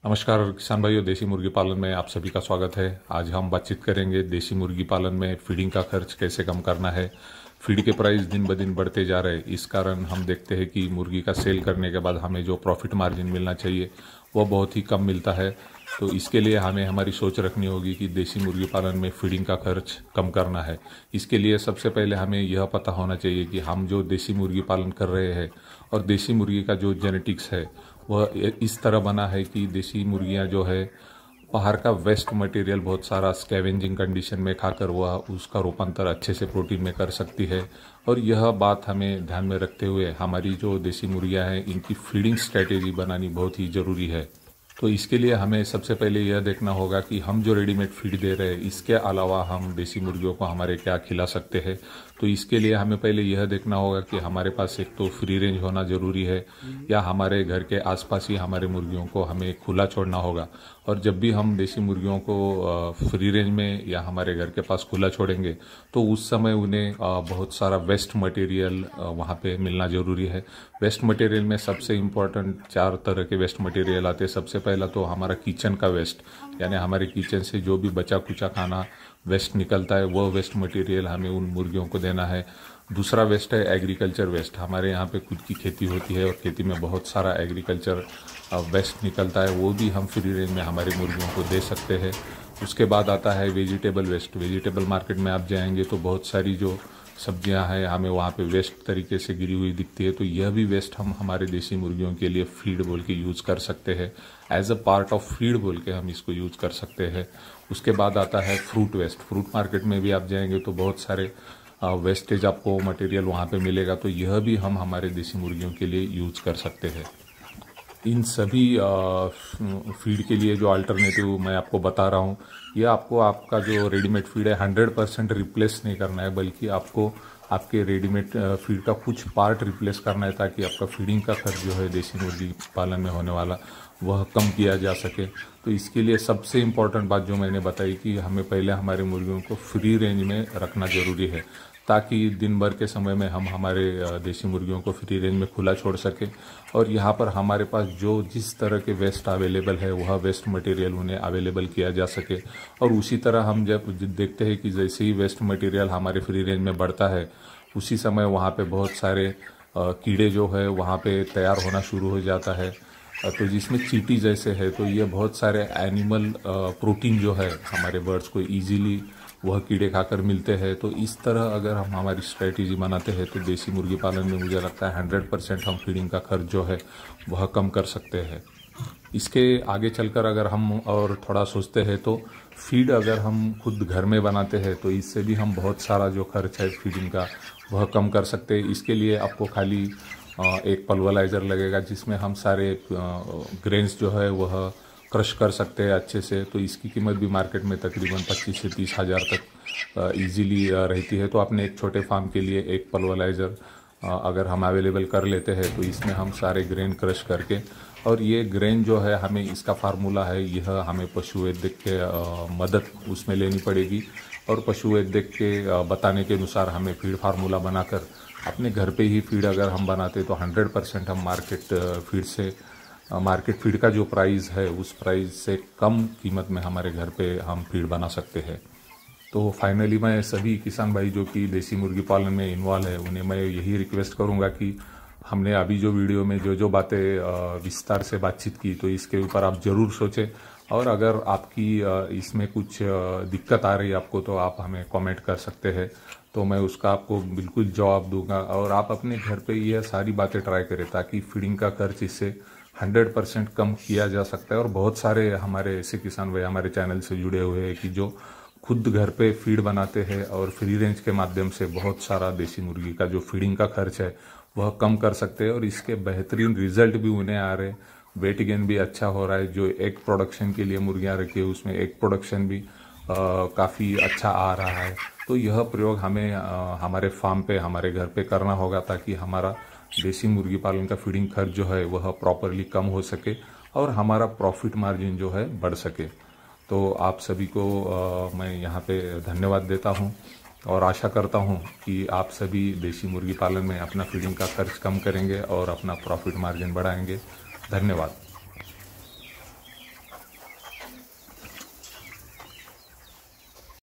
नमस्कार किसान भाइयों, देसी मुर्गी पालन में आप सभी का स्वागत है। आज हम बातचीत करेंगे देसी मुर्गी पालन में फीडिंग का खर्च कैसे कम करना है। फीड के प्राइस दिन ब दिन बढ़ते जा रहे हैं, इस कारण हम देखते हैं कि मुर्गी का सेल करने के बाद हमें जो प्रॉफिट मार्जिन मिलना चाहिए वह बहुत ही कम मिलता है। तो इसके लिए हमें हमारी सोच रखनी होगी कि देसी मुर्गी पालन में फीडिंग का खर्च कम करना है। इसके लिए सबसे पहले हमें यह पता होना चाहिए कि हम जो देसी मुर्गी पालन कर रहे हैं और देसी मुर्गी का जो जेनेटिक्स है वह इस तरह बना है कि देसी मुर्गियां जो है बाहर का वेस्ट मटेरियल बहुत सारा स्कैवेंजिंग कंडीशन में खाकर वह उसका रूपांतर अच्छे से प्रोटीन में कर सकती है। और यह बात हमें ध्यान में रखते हुए हमारी जो देसी मुर्गियां हैं इनकी फीडिंग स्ट्रेटेजी बनानी बहुत ही ज़रूरी है। तो इसके लिए हमें सबसे पहले यह देखना होगा कि हम जो रेडीमेड फीड दे रहे हैं इसके अलावा हम देसी मुर्गियों को हमारे क्या खिला सकते हैं। तो इसके लिए हमें पहले यह देखना होगा कि हमारे पास एक तो फ्री रेंज होना ज़रूरी है या हमारे घर के आसपास ही हमारे मुर्गियों को हमें खुला छोड़ना होगा। और जब भी हम देसी मुर्गियों को फ्री रेंज में या हमारे घर के पास खुला छोड़ेंगे तो उस समय उन्हें बहुत सारा वेस्ट मटेरियल वहाँ पे मिलना ज़रूरी है। वेस्ट मटेरियल में सबसे इम्पोर्टेंट 4 तरह के वेस्ट मटेरियल आते हैं। सबसे पहला तो हमारा किचन का वेस्ट, यानी हमारे किचन से जो भी बचा कुचा खाना वेस्ट निकलता है वह वेस्ट मटेरियल हमें उन मुर्गियों को देना है। दूसरा वेस्ट है एग्रीकल्चर वेस्ट। हमारे यहाँ पे खुद की खेती होती है और खेती में बहुत सारा एग्रीकल्चर वेस्ट निकलता है, वो भी हम फ्री रेंज में हमारी मुर्गियों को दे सकते हैं। उसके बाद आता है वेजिटेबल वेस्ट। वेजिटेबल मार्केट में आप जाएंगे तो बहुत सारी जो सब्जियां हैं हमें वहाँ पे वेस्ट तरीके से गिरी हुई दिखती है, तो यह भी वेस्ट हम हमारे देसी मुर्गियों के लिए फीड बोल के यूज़ कर सकते हैं। As a part of feed बोल के हम इसको यूज़ कर सकते हैं। उसके बाद आता है फ्रूट वेस्ट। फ्रूट मार्केट में भी आप जाएंगे तो बहुत सारे वेस्टेज आपको मटेरियल वहाँ पे मिलेगा, तो यह भी हम हमारे देसी मुर्गियों के लिए यूज़ कर सकते हैं। इन सभी फीड के लिए जो अल्टरनेटिव मैं आपको बता रहा हूँ, यह आपको आपका जो रेडीमेड फीड है 100% रिप्लेस नहीं करना है, बल्कि आपको आपके रेडीमेड फीड का कुछ पार्ट रिप्लेस करना है ताकि आपका फीडिंग का खर्च जो है देसी मुर्गी पालन में होने वाला वह कम किया जा सके। तो इसके लिए सबसे इम्पोर्टेंट बात जो मैंने बताई कि हमें पहले हमारे मुर्गियों को फ्री रेंज में रखना ज़रूरी है ताकि दिन भर के समय में हम हमारे देसी मुर्गियों को फ्री रेंज में खुला छोड़ सकें। और यहाँ पर हमारे पास जो जिस तरह के वेस्ट अवेलेबल है वह वेस्ट मटेरियल उन्हें अवेलेबल किया जा सके। और उसी तरह हम जब देखते हैं कि जैसे ही वेस्ट मटेरियल हमारे फ्री रेंज में बढ़ता है उसी समय वहाँ पे बहुत सारे कीड़े जो है वहाँ पे तैयार होना शुरू हो जाता है, तो जिसमें चींटी जैसे है, तो ये बहुत सारे एनिमल प्रोटीन जो है हमारे बर्ड्स को इजीली वह कीड़े खाकर मिलते हैं। तो इस तरह अगर हम हमारी स्ट्रेटेजी बनाते हैं तो देसी मुर्गी पालन में मुझे लगता है 100% हम फीडिंग का खर्च जो है वह कम कर सकते हैं। इसके आगे चलकर अगर हम और थोड़ा सोचते हैं तो फीड अगर हम खुद घर में बनाते हैं तो इससे भी हम बहुत सारा जो खर्च है फीडिंग का वह कम कर सकते हैं। इसके लिए आपको खाली एक पल्वराइज़र लगेगा जिसमें हम सारे ग्रेन्स जो है वह क्रश कर सकते हैं अच्छे से। तो इसकी कीमत भी मार्केट में तकरीबन 25 से 30 हज़ार तक इजीली रहती है। तो अपने एक छोटे फार्म के लिए एक पल्वराइज़र अगर हम अवेलेबल कर लेते हैं तो इसमें हम सारे ग्रेन क्रश करके, और ये ग्रेन जो है हमें इसका फार्मूला है यह हमें पशु वैद्य के मदद उसमें लेनी पड़ेगी। और पशु वैद्य के बताने के अनुसार हमें फीड फार्मूला बनाकर अपने घर पे ही फीड अगर हम बनाते तो 100% हम मार्केट फीड का जो प्राइस है उस प्राइस से कम कीमत में हमारे घर पे हम फीड बना सकते हैं। तो फाइनली मैं सभी किसान भाई जो कि देसी मुर्गी पालन में इन्वॉल्व है उन्हें मैं यही रिक्वेस्ट करूंगा कि हमने अभी जो वीडियो में जो बातें विस्तार से बातचीत की तो इसके ऊपर आप ज़रूर सोचें। और अगर आपकी इसमें कुछ दिक्कत आ रही है आपको तो आप हमें कमेंट कर सकते हैं, तो मैं उसका आपको बिल्कुल जवाब दूंगा। और आप अपने घर पे यह सारी बातें ट्राई करें ताकि फीडिंग का खर्च इससे 100% कम किया जा सकता है। और बहुत सारे हमारे ऐसे किसान भाई हमारे चैनल से जुड़े हुए हैं कि जो खुद घर पे फीड बनाते हैं और फ्री रेंज के माध्यम से बहुत सारा देसी मुर्गी का जो फीडिंग का खर्च है वह कम कर सकते हैं। और इसके बेहतरीन रिजल्ट भी उन्हें आ रहे हैं, वेट गेन भी अच्छा हो रहा है। जो एग प्रोडक्शन के लिए मुर्गियां रखी है उसमें एग प्रोडक्शन भी काफ़ी अच्छा आ रहा है। तो यह प्रयोग हमें हमारे फार्म पे हमारे घर पे करना होगा ताकि हमारा देसी मुर्गी पालन का फीडिंग खर्च जो है वह प्रॉपरली कम हो सके और हमारा प्रॉफिट मार्जिन जो है बढ़ सके। तो आप सभी को मैं यहाँ पे धन्यवाद देता हूँ और आशा करता हूँ कि आप सभी देसी मुर्गी पालन में अपना फीडिंग का खर्च कम करेंगे और अपना प्रॉफिट मार्जिन बढ़ाएंगे। धन्यवाद।